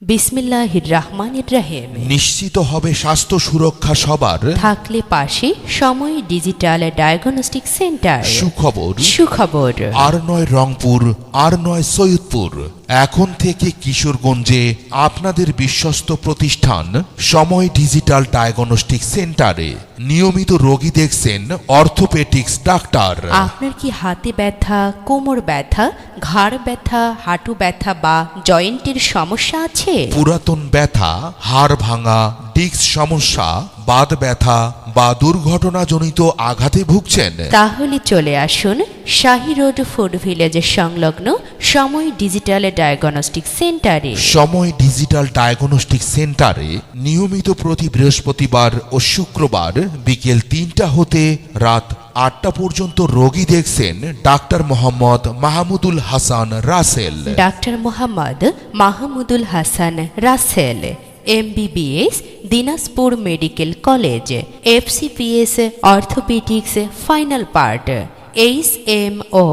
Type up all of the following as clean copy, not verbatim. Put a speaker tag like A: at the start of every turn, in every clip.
A: বিসমিল্লাহির রহমানির রহিম।
B: নিশ্চিত হবে স্বাস্থ্য সুরক্ষা সবার,
A: থাকলে পাশে সময় ডিজিটাল ডায়াগনস্টিক সেন্টার।
B: সুখবর
A: সুখবর।
B: আর নয় রংপুর, আর নয় সৈয়দপুর, এখন থেকে কিশোরগঞ্জে আপনাদের বিশ্বস্ত প্রতিষ্ঠান সময় ডিজিটাল ডায়াগনস্টিক সেন্টারে নিয়মিত রোগী দেখছেন অর্থোপেডিক্স ডাক্তার।
A: আপনার কি হাতে ব্যথা, কোমর ব্যথা, ঘাড় ব্যথা, হাঁটু ব্যথা বা জয়েন্টের সমস্যা আছে?
B: পুরাতন ব্যথা, হাড় ভাঙা, ডিস্ক সমস্যা, বাত ব্যথা বা দুর্ঘটনাজনিত আঘাতে ভুগছেন?
A: তাহলে চলে আসুন শাহী রোড ফুড ভিলেজের সংলগ্ন সময় ডিজিটাল ডায়াগনস্টিক সেন্টারে।
B: সময় ডিজিটাল ডায়াগনস্টিক সেন্টারে নিয়মিত প্রতি বৃহস্পতিবার ও শুক্রবার বিকেল ৩টা হতে রাত ৮টা পর্যন্ত রোগী দেখছেন doctor Mohammad Mahmudul Hasan Rasel.
A: Doctor Mohammad Mahmudul Hasan Rasel, MBBS, Dinajpur medical college, FCPS orthopaedics final part, HMO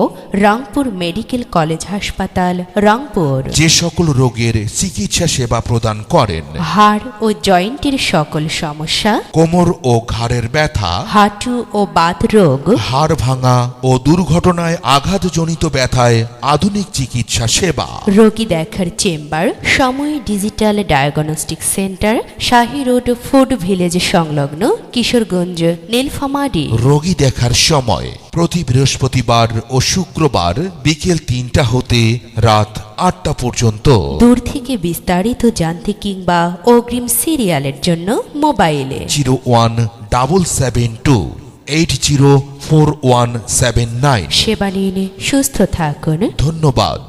A: Rangpur medical college হাসপাতাল রংপুর।
B: যে সকল রোগের চিকিৎসা সেবা প্রদান করেন:
A: হাড় ও জয়েন্টের সকল সমস্যা,
B: কোমর ও ঘাড়ের ব্যথা,
A: হাঁটু ও বাত রোগ,
B: হাড় ভাঙা ও দুর্ঘটনায় আঘাতজনিত ব্যথায় আধুনিক চিকিৎসা সেবা।
A: রোগী দেখার চেম্বার সময় ডিজিটাল ডায়াগনস্টিক সেন্টার, শাহী রোড ফুড ভিলেজ সংলগ্ন, কিশোরগঞ্জ, নীলফামারী।
B: রোগী দেখার সময় প্রতি বৃহস্পতিবার ও শুক্রবার বিকেল ৩টা হতে রাত ৮টা পর্যন্ত।
A: দূর থেকে বিস্তারিত জানতে কিংবা অগ্রিম সিরিয়ালের জন্য মোবাইলে
B: 01772804179।
A: সেবা নিন, সুস্থ থাকুন।
B: ধন্যবাদ।